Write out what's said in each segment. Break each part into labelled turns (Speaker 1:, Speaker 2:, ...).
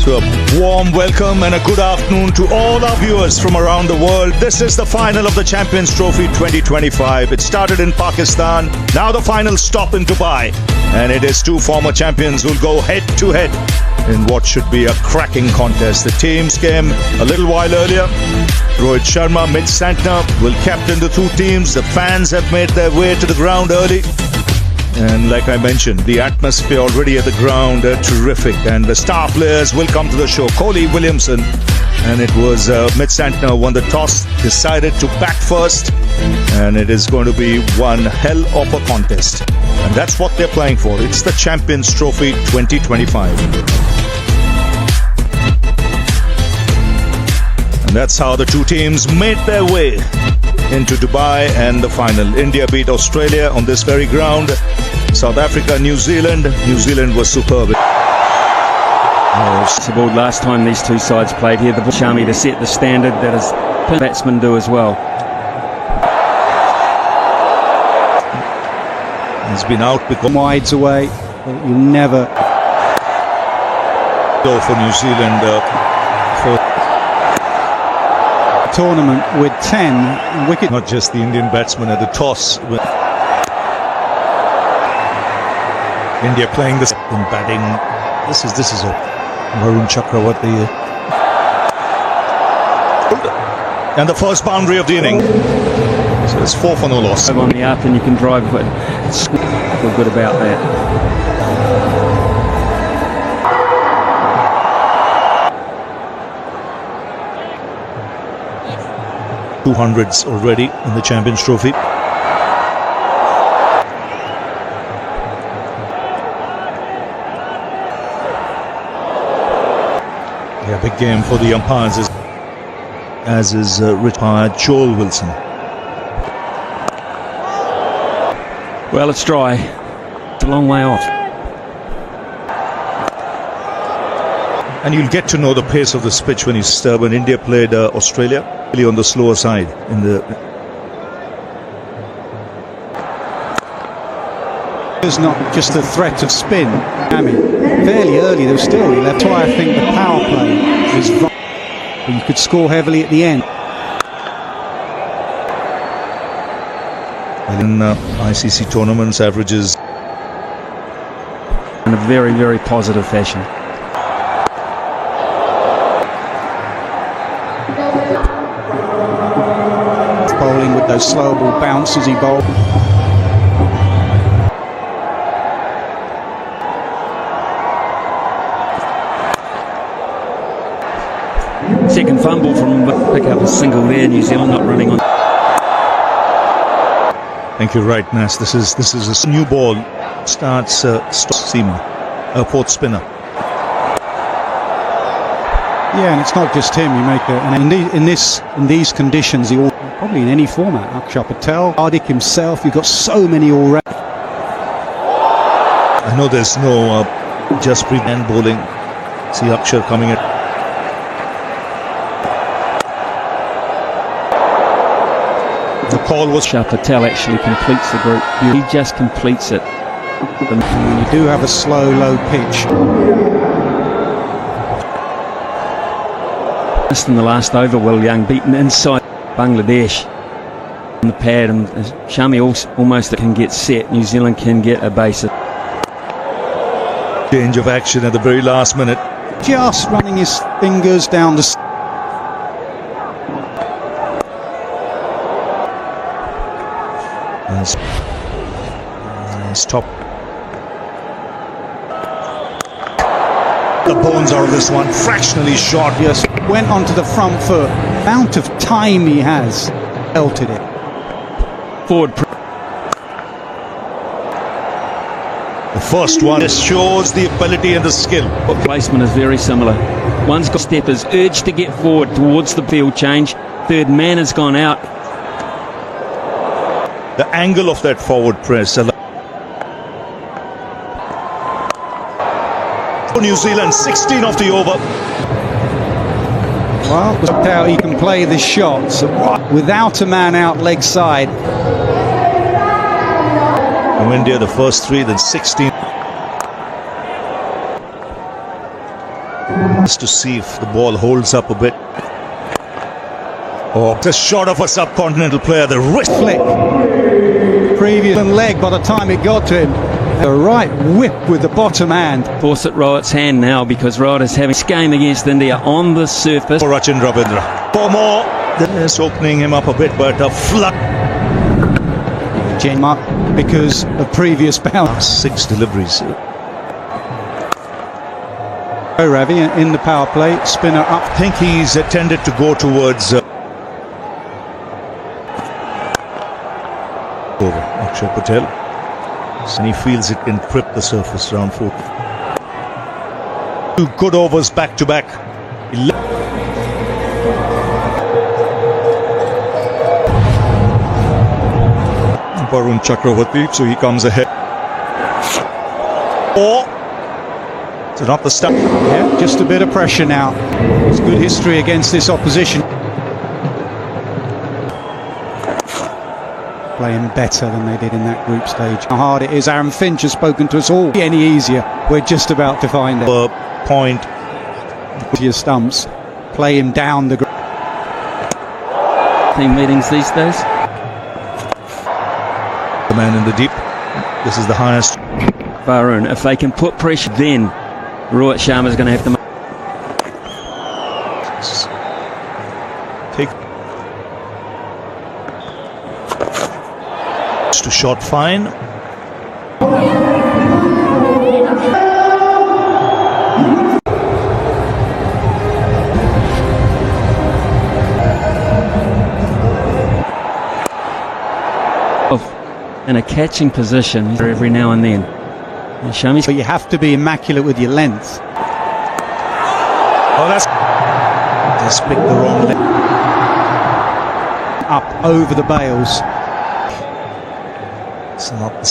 Speaker 1: So a warm welcome and a good afternoon to all our viewers from around the world. This is the final of the Champions Trophy 2025. It started in Pakistan, now the final stop in Dubai. And it is two former champions who will go head to head in what should be a cracking contest. The teams came a little while earlier. Rohit Sharma, Mitch Santner will captain the two teams. The fans have made their way to the ground early. And like I mentioned, the atmosphere already at the ground terrific, and the star players will come to the show. Kohli, Williamson, and it was Mitch Santner won the toss, decided to bat first, and it is going to be one hell of a contest. And that's what they're playing for. It's the Champions Trophy 2025. And that's how the two teams made their way into Dubai and the final. India beat Australia on this very ground. South Africa, New Zealand. New Zealand was superb.
Speaker 2: Last time these two sides played here, the Shami to set the standard that his batsmen do as well.
Speaker 1: He's been out because
Speaker 3: wides away. You never
Speaker 1: go for New Zealand for
Speaker 3: tournament with 10 wickets.
Speaker 1: Not just the Indian batsmen at the toss. India playing this in batting. This is a Varun Chakravarti. And the first boundary of the inning. So it's 4 for no loss.
Speaker 2: On the up and you can drive, but feel good about that.
Speaker 1: 200s already in the Champions Trophy. Yeah, big game for the umpires, as is retired Joel Wilson.
Speaker 2: Well, it's dry. It's a long way off.
Speaker 1: And you'll get to know the pace of this pitch when you disturb. When India played Australia, really on the slower side.
Speaker 3: There's not just a threat of spin. I mean, fairly early, there was still he left. That's why I think the power play is right. You could score heavily at the end.
Speaker 1: In ICC tournaments, averages
Speaker 2: in a very, very positive fashion.
Speaker 3: Bowling with those slow ball bounces he bowled.
Speaker 2: Second fumble from pick up a single there. New Zealand not running on.
Speaker 1: Thank you, right, Nas. This is a new ball. Starts Seamer, fourth spinner.
Speaker 3: Yeah, and it's not just him. You make and in these conditions, probably in any format. Akshar Patel, Hardik himself. You've got so many already.
Speaker 1: I know there's no Jasprit hand bowling. See Akshar coming in. The call was
Speaker 2: Akshar Patel actually completes the group. He just completes it.
Speaker 3: You do have a slow, low pitch.
Speaker 2: Just in the last over, Will Young beaten inside Bangladesh on the pad, and Shami almost can get set. New Zealand can get a base.
Speaker 1: Change of action at the very last minute.
Speaker 3: Just running his fingers down the.
Speaker 1: Stop. The bones are of this one, fractionally short.
Speaker 3: Yes, went onto the front foot. Amount of time he has, belted it.
Speaker 2: Forward.
Speaker 1: The first one just shows the ability and the skill.
Speaker 2: Placement is very similar. One's got steppers, urged to get forward towards the field change. Third man has gone out.
Speaker 1: The angle of that forward press. New Zealand, 16 off the over.
Speaker 3: Well, look how he can play the shots without a man out leg side.
Speaker 1: From India, the first 3, then 16. Just to see if the ball holds up a bit. Oh, just short of a subcontinental player, the wrist
Speaker 3: Flick. Previous leg by the time it got to him. A right whip with the bottom hand.
Speaker 2: Force at Rohit's hand now because Rohit is having this game against India on the surface.
Speaker 1: for Rachin Ravindra. For more, this opening him up a bit, but a flood.
Speaker 3: Gem up because of previous bounce.
Speaker 1: 6 deliveries.
Speaker 3: Oh, Ravi in the power play. Spinner up.
Speaker 1: I think he's tended to go towards over Akshay Patel. And he feels it can crip the surface round 4. 2 good overs back to back. Varun Chakravarti, so he comes ahead. Or so not the start.
Speaker 3: Yeah, just a bit of pressure now. It's good history against this opposition. Playing better than they did in that group stage. How hard it is. Aaron Finch has spoken to us all. Any easier? We're just about to find it.
Speaker 1: Point.
Speaker 3: To your stumps. Play him down the.
Speaker 2: Team meetings these days.
Speaker 1: The man in the deep. This is the highest.
Speaker 2: Varun, if they can put pressure, then Rohit Sharma's going to have to.
Speaker 1: Take. To short fine.
Speaker 2: In a catching position every now and then. And Shami's
Speaker 3: But you have to be immaculate with your length.
Speaker 1: Oh, that's. Just picked the wrong leg.
Speaker 3: Up over the bails.
Speaker 1: It's not the.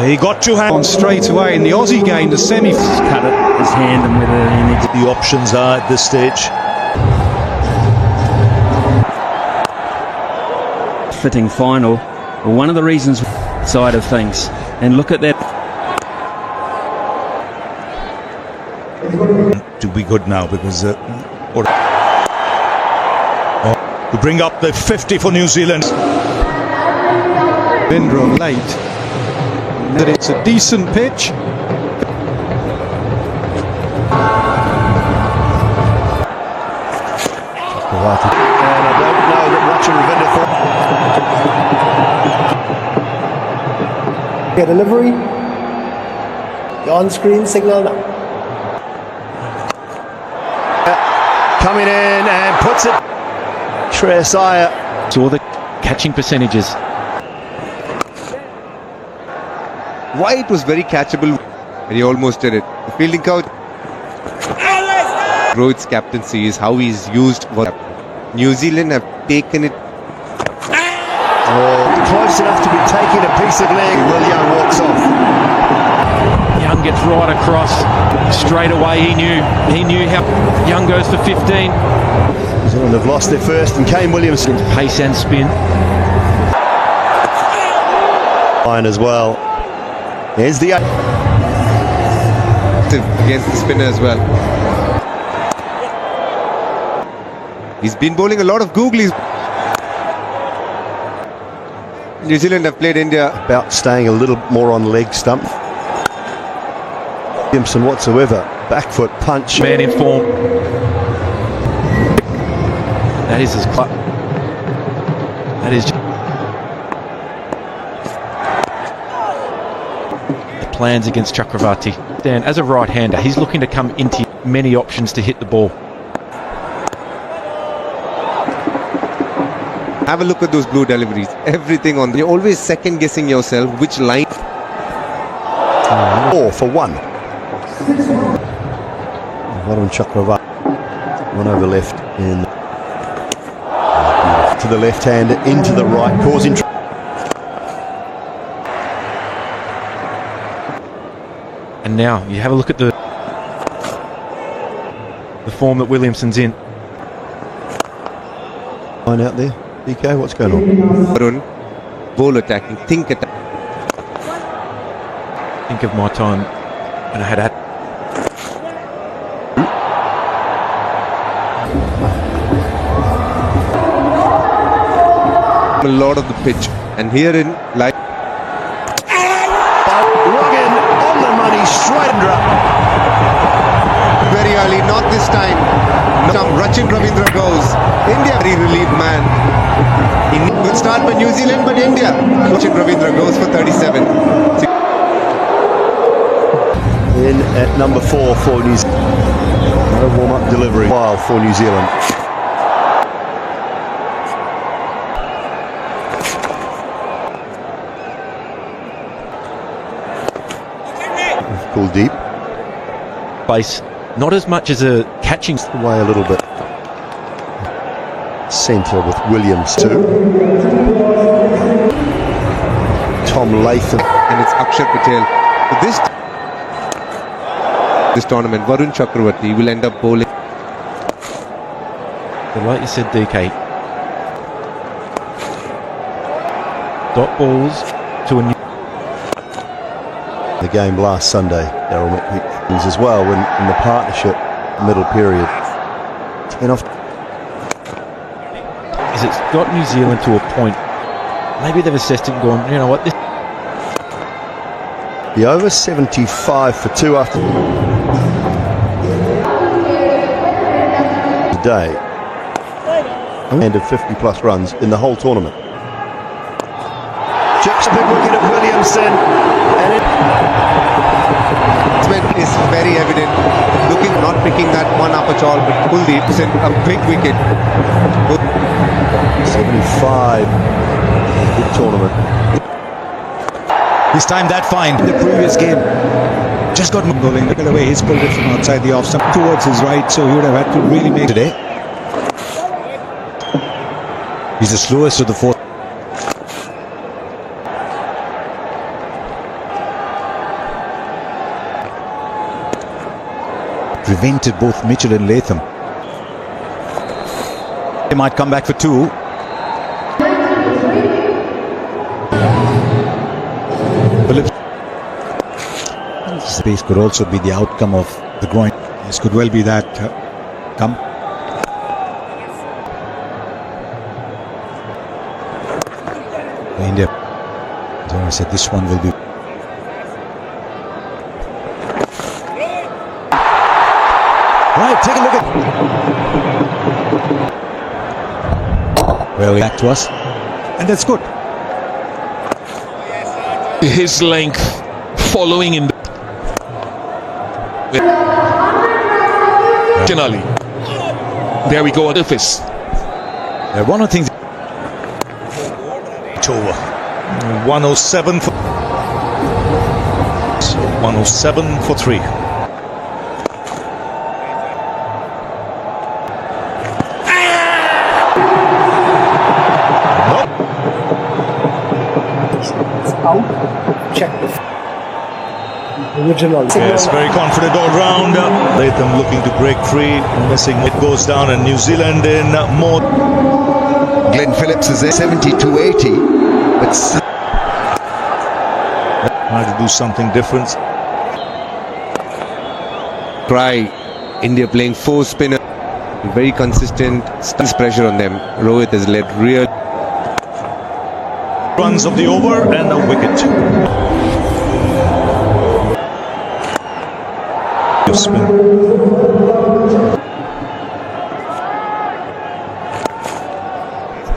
Speaker 1: He got 2 hands.
Speaker 3: On straight away in the Aussie game, the semi.
Speaker 2: cut it his hand and whether he needs
Speaker 1: The options are at this stage.
Speaker 2: fitting final. Well, one of the reasons side of things. And look at that.
Speaker 1: To be good now because to bring up the 50 for New Zealand.
Speaker 3: Bindra late. That it's a decent pitch.
Speaker 4: And I don't know that Rachin Ravindra thought. Delivery. The on-screen signal now. Coming in and puts it. Shreyas Iyer.
Speaker 5: Saw the catching percentages.
Speaker 6: White was very catchable and he almost did it. The fielding coach. Rohit's captaincy is how he's used. New Zealand have taken it.
Speaker 4: Close enough to be taking a piece of leg. Will Young walks off.
Speaker 5: Young gets right across straight away. He knew how. Young goes for 15.
Speaker 4: New Zealand have lost their first, and Kane Williamson
Speaker 5: Pace and spin.
Speaker 4: line as well. There's the
Speaker 6: Against the spinner as well. He's been bowling a lot of googlies. New Zealand have played India
Speaker 4: about staying a little more on leg stump. Williamson whatsoever. Back foot punch.
Speaker 5: Man in form. That is his club. That is the plans against Chakravarti. Dan, as a right-hander, he's looking to come into many options to hit the ball.
Speaker 6: Have a look at those blue deliveries. Everything on. You're always second guessing yourself which line.
Speaker 4: 4 for 1. Varun Chakravarti. One over left in to the left hand, into the right, causing.
Speaker 5: And now you have a look at the form that Williamson's in.
Speaker 4: Line out there. DK, what's going on?
Speaker 6: Varun, bowl attacking, think attack.
Speaker 5: Think of my time when I had a
Speaker 6: lot of the pitch, and here in like
Speaker 1: Ruggin on the money, Strider.
Speaker 6: very early, not this time. Rachin Ravindra goes. India very relieved man. Good start by New Zealand, but India. Rachin Ravindra goes for 37.
Speaker 4: In at number 4 for New Zealand. No warm-up delivery while for New Zealand. Pull deep.
Speaker 5: place, not as much as a catching.
Speaker 4: Away a little bit. Centre with Williams too. Tom Latham.
Speaker 6: And it's Akshar Patel. But this tournament, Varun Chakravarti will end up bowling.
Speaker 5: But like you said, DK, dot balls to a new.
Speaker 4: The game last Sunday, Daryl McPeak as well when in the partnership middle period. 10 off.
Speaker 5: Is it's got New Zealand to a point. Maybe they've assessed it and gone, you know what, this
Speaker 4: The over 75 for 2 after today. And of 50 plus runs in the whole tournament. Chips a big wicket at Williamson. And it
Speaker 6: is very evident. Looking, not picking that one up at all, but Kuldeep sent a big wicket.
Speaker 4: 75. Good tournament.
Speaker 3: He's timed that fine. The previous game just got bowling. Look at the way he's pulled it from outside the off stump towards his right, so he would have had to really make today. He's the slowest of the 4. Prevented both Mitchell and Latham. They might come back for 2. Phillips. Space could also be the outcome of the groin. This could well be that. Come. India. So I said this one will be. Right, take a look at. Well, back to us, and that's good.
Speaker 7: His length following in Generally, there we go on surface.
Speaker 3: One of the things.
Speaker 1: It's over. 107 for 107 for 3.
Speaker 8: Check the original.
Speaker 1: Yes, very confident all round. Latham looking to break free, missing. It goes down, and New Zealand in more.
Speaker 9: Glenn Phillips is there, 72-80. But
Speaker 1: Trying to do something different.
Speaker 6: Try India playing 4 spinner, very consistent. Still pressure on them. Rohit has led real
Speaker 1: Runs of the over and a wicket. Spin.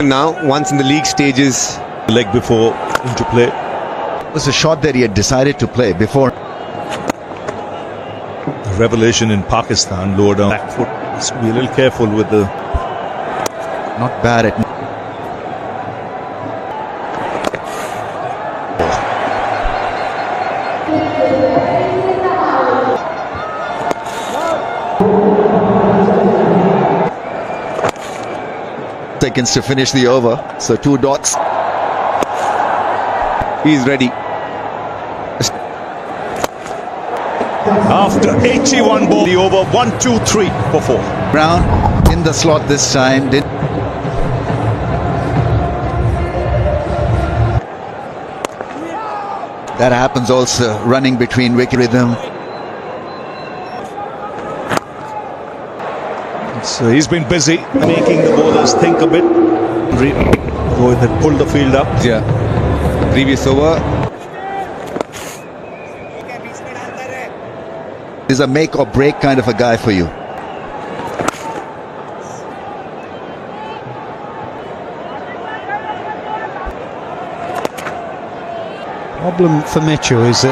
Speaker 6: Now, once in the league stages,
Speaker 1: Leg before into play.
Speaker 9: it was a shot that he had decided to play before.
Speaker 1: A revelation in Pakistan, lower down back foot. So be a little careful with the.
Speaker 9: Not bad at. Seconds to finish the over, so 2 dots.
Speaker 6: he's ready.
Speaker 1: After 81 ball, the over 1, 2, 3 for 4.
Speaker 9: Brown in the slot this time. That happens also, running between wicket rhythm.
Speaker 1: So he's been busy making the bowlers think a bit. Rohit had pulled the field up.
Speaker 9: Yeah. Previous over. He's a make or break kind of a guy for you.
Speaker 3: Problem for Mitchell is that